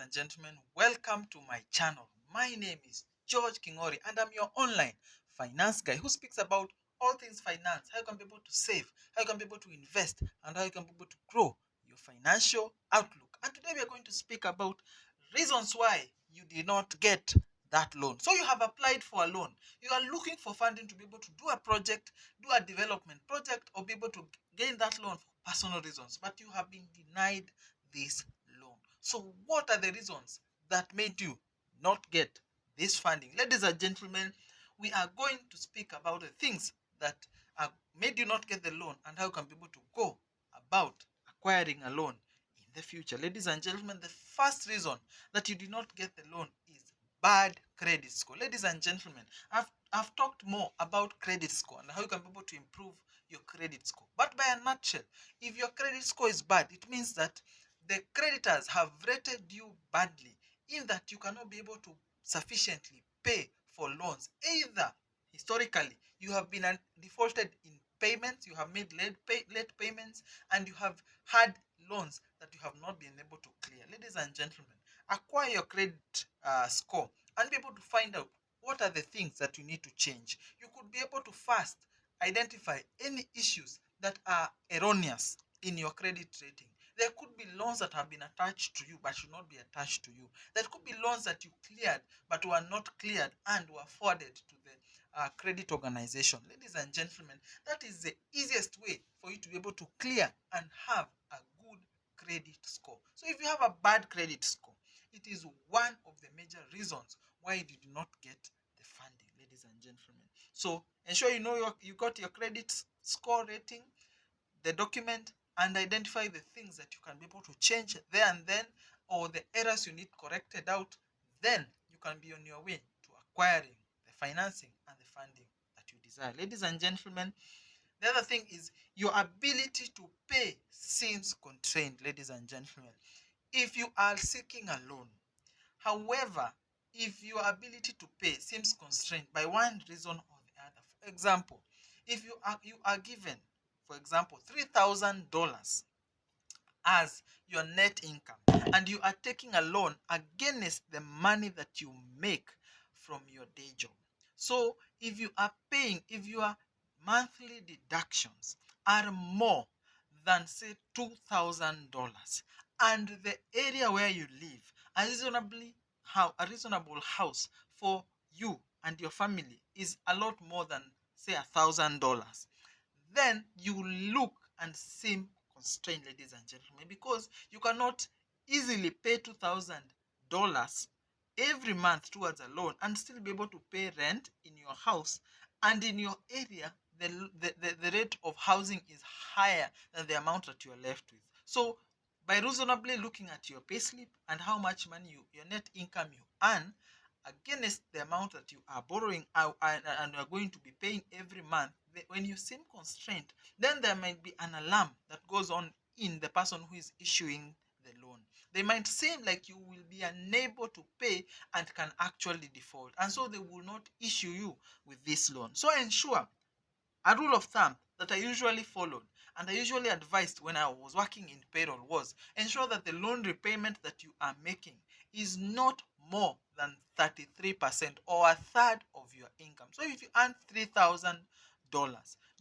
and gentlemen. Welcome to my channel. My name is George Kingori, and I'm your online finance guy who speaks about all things finance, how you can be able to save, how you can be able to invest, and how you can be able to grow your financial outlook. And today we are going to speak about reasons why you did not get that loan. So you have applied for a loan. You are looking for funding to be able to do a project, do a development project, or be able to gain that loan for personal reasons, but you have been denied this loan. So what are the reasons that made you not get this funding? Ladies and gentlemen, we are going to speak about the things that made you not get the loan and how you can be able to go about acquiring a loan in the future. Ladies and gentlemen, the first reason that you did not get the loan is bad credit score. Ladies and gentlemen, I've talked more about credit score and how you can be able to improve your credit score. But by a nutshell, if your credit score is bad, it means that the creditors have rated you badly in that you cannot be able to sufficiently pay for loans. Either historically you have been defaulted in payments, you have made late payments, and you have had loans that you have not been able to clear. Ladies and gentlemen, acquire your credit score and be able to find out what are the things that you need to change. You could be able to first identify any issues that are erroneous in your credit rating. There could be loans that have been attached to you but should not be attached to you. There could be loans that you cleared but were not cleared and were forwarded to the credit organization. Ladies and gentlemen, that is the easiest way for you to be able to clear and have a good credit score. So if you have a bad credit score, it is one of the major reasons why you did not get the funding, ladies and gentlemen. So ensure you know you got your credit score rating, the document, and identify the things that you can be able to change there and then, or the errors you need corrected out. Then you can be on your way to acquiring the financing and the funding that you desire. Ladies and gentlemen, the other thing is your ability to pay seems constrained. Ladies and gentlemen, if you are seeking a loan, however, if your ability to pay seems constrained by one reason or the other, for example, if you are given, for example, $3,000 as your net income and you are taking a loan against the money that you make from your day job. So if your monthly deductions are more than say $2,000 and the area where you live a reasonable house for you and your family is a lot more than say $1,000, then you look and seem constrained, ladies and gentlemen, because you cannot easily pay $2,000 every month towards a loan and still be able to pay rent in your house. And in your area, the rate of housing is higher than the amount that you are left with. So by reasonably looking at your payslip and how much money your net income you earn against the amount that you are borrowing and are going to be paying every month, when you seem constrained, then there might be an alarm that goes on in the person who is issuing the loan. They might seem like you will be unable to pay and can actually default, and so they will not issue you with this loan. So ensure, a rule of thumb that I usually followed and I usually advised when I was working in payroll was ensure that the loan repayment that you are making is not more than 33% or a third of your income. So if you earn $3,000,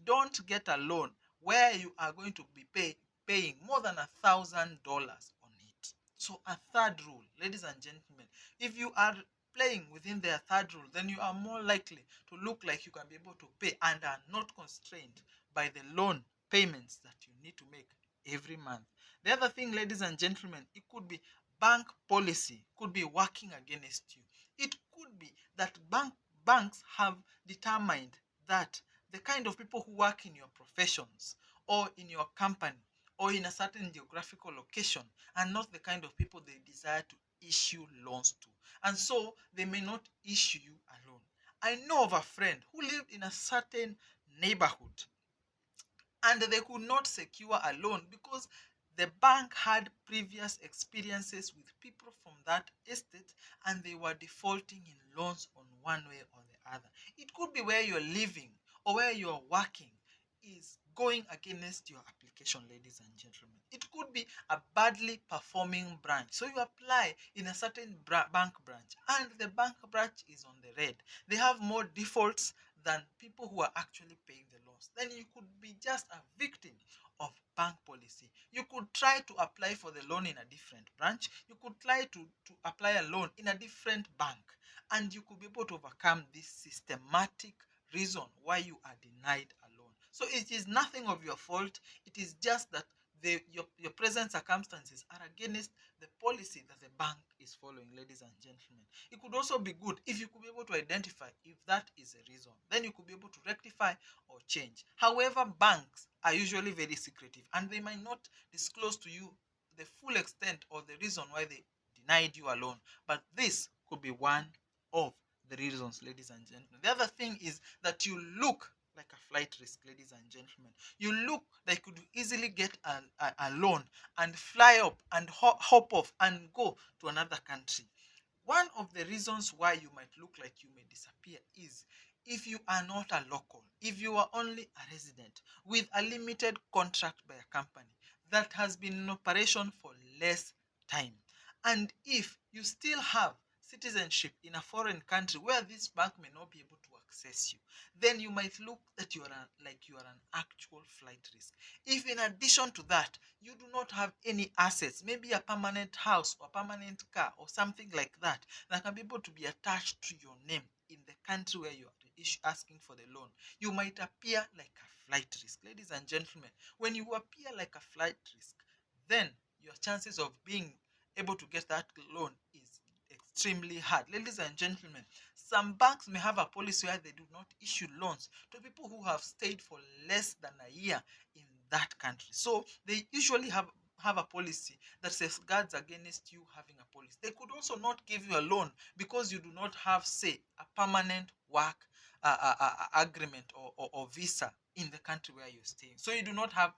don't get a loan where you are going to be paying more than $1,000 on it. So a third rule, ladies and gentlemen, if you are playing within their third rule, then you are more likely to look like you can be able to pay and are not constrained by the loan payments that you need to make every month. The other thing, ladies and gentlemen, it could be bank policy could be working against you. It could be that banks have determined that the kind of people who work in your professions or in your company or in a certain geographical location are not the kind of people they desire to issue loans to. And so they may not issue you a loan. I know of a friend who lived in a certain neighborhood and they could not secure a loan because the bank had previous experiences with people from that estate and they were defaulting in loans on one way or the other. It could be where you're living or where you're working is going against your application, ladies and gentlemen. It could be a badly performing branch. So you apply in a certain bank branch and the bank branch is on the red. They have more defaults than people who are actually paying the loans. Then you could be just a victim of bank policy. You could try to apply for the loan in a different branch. You could try to apply a loan in a different bank, and you could be able to overcome this systematic reason why you are denied a loan. So it is nothing of your fault. It is just that your present circumstances are against the policy that the bank is following, ladies and gentlemen. It could also be good if you could be able to identify if that is a reason. Then you could be able to rectify or change. However, banks are usually very secretive and they might not disclose to you the full extent or the reason why they denied you a loan. But this could be one of the reasons, ladies and gentlemen. The other thing is that you look like a flight risk, ladies and gentlemen. You look like you could easily get a loan and fly up and hop off and go to another country. One of the reasons why you might look like you may disappear is if you are not a local, if you are only a resident with a limited contract by a company that has been in operation for less time, and if you still have citizenship in a foreign country where this bank may not be able to access you, then you might look that like you are an actual flight risk. If in addition to that, you do not have any assets, maybe a permanent house or permanent car or something like that can be able to be attached to your name in the country where you are asking for the loan, you might appear like a flight risk. Ladies and gentlemen, when you appear like a flight risk, then your chances of being able to get that loan is extremely hard. Ladies and gentlemen, some banks may have a policy where they do not issue loans to people who have stayed for less than a year in that country. So they usually have a policy that safeguards against you having a policy. They could also not give you a loan because you do not have, say, a permanent work agreement or visa in the country where you're staying. So you do not have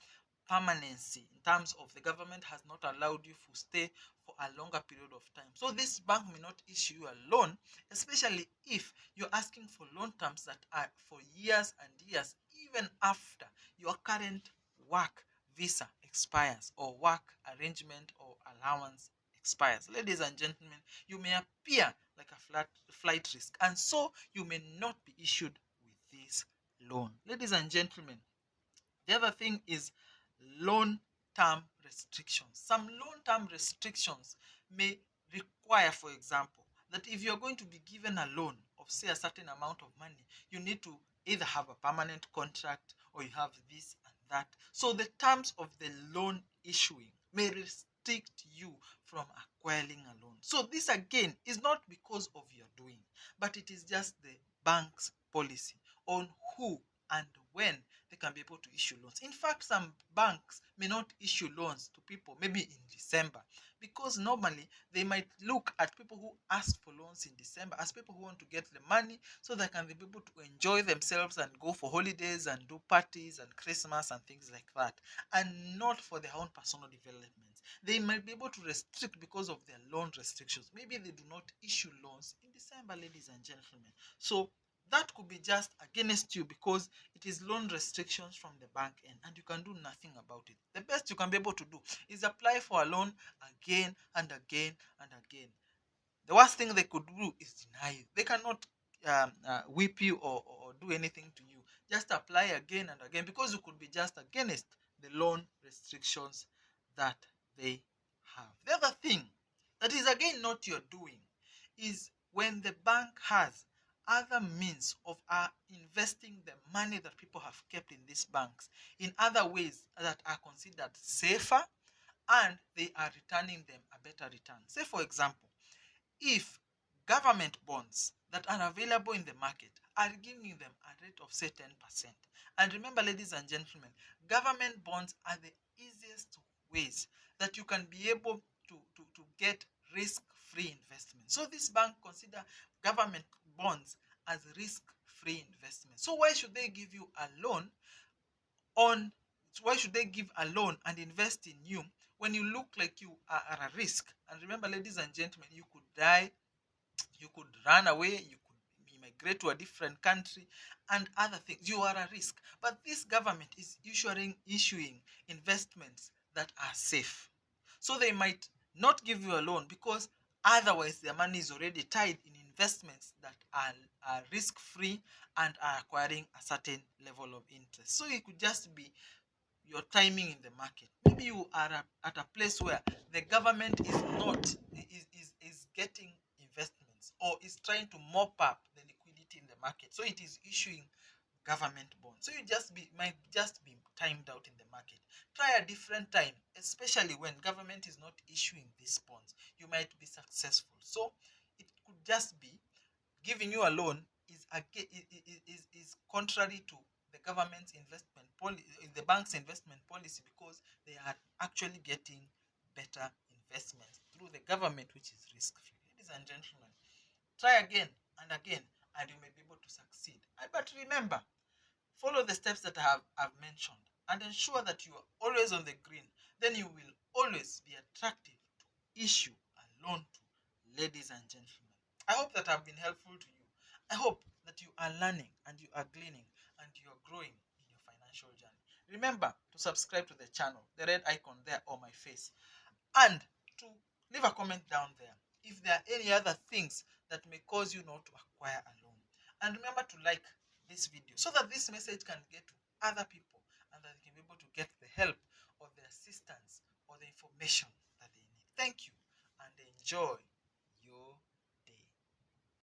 permanency in terms of the government has not allowed you to stay for a longer period of time. So this bank may not issue you a loan, especially if you're asking for loan terms that are for years and years, even after your current work visa expires or work arrangement or allowance expires. Ladies and gentlemen, you may appear like a flight risk, and so you may not be issued with this loan. Ladies and gentlemen, the other thing is loan term restrictions. Some loan term restrictions may require, for example, that if you're going to be given a loan of, say, a certain amount of money, you need to either have a permanent contract or you have this and that. So the terms of the loan issuing may restrict you from acquiring a loan. So this again is not because of your doing, but it is just the bank's policy on who and when they can be able to issue loans. In fact, some banks may not issue loans to people maybe in December because normally they might look at people who ask for loans in December as people who want to get the money so they can be able to enjoy themselves and go for holidays and do parties and Christmas and things like that, and not for their own personal development. They might be able to restrict because of their loan restrictions. Maybe they do not issue loans in December, ladies and gentlemen. So that could be just against you because it is loan restrictions from the bank end and you can do nothing about it. The best you can be able to do is apply for a loan again and again and again. The worst thing they could do is deny you. They cannot whip you or do anything to you. Just apply again and again because you could be just against the loan restrictions that they have. The other thing that is again not your doing is when the bank has other means of investing the money that people have kept in these banks in other ways that are considered safer and they are returning them a better return. Say, for example, if government bonds that are available in the market are giving them a rate of, say, 10%. And remember, ladies and gentlemen, government bonds are the easiest ways that you can be able to get risk-free investment. So this bank consider government bonds as risk-free investment. So why should they give you a loan on why should they give a loan and invest in you when you look like you are at a risk? And remember, ladies and gentlemen, you could die, you could run away, you could immigrate to a different country, and other things. You are a risk. But this government is issuing investments that are safe. So they might not give you a loan because otherwise their money is already tied in investments that are risk-free and are acquiring a certain level of interest. So it could just be your timing in the market. Maybe you are at a place where the government is not is getting investments or is trying to mop up the liquidity in the market. So it is issuing government bonds. So you might just be timed out in the market. Try a different time, especially when government is not issuing these bonds. You might be successful. So it could just be giving you a loan is contrary to the government's investment policy, the bank's investment policy, because they are actually getting better investments through the government, which is risk-free. Ladies and gentlemen, try again and again, and you may be able to succeed. But remember, follow the steps that I've mentioned and ensure that you are always on the green. Then you will always be attractive to issue a loan to. Ladies and gentlemen, I hope that I've been helpful to you. I hope that you are learning and you are gleaning and you are growing in your financial journey. Remember to subscribe to the channel, the red icon there on my face, and to leave a comment down there if there are any other things that may cause you not to acquire a loan. And remember to like this video so that this message can get to other people and that they can be able to get the help or the assistance or the information that they need. Thank you and enjoy.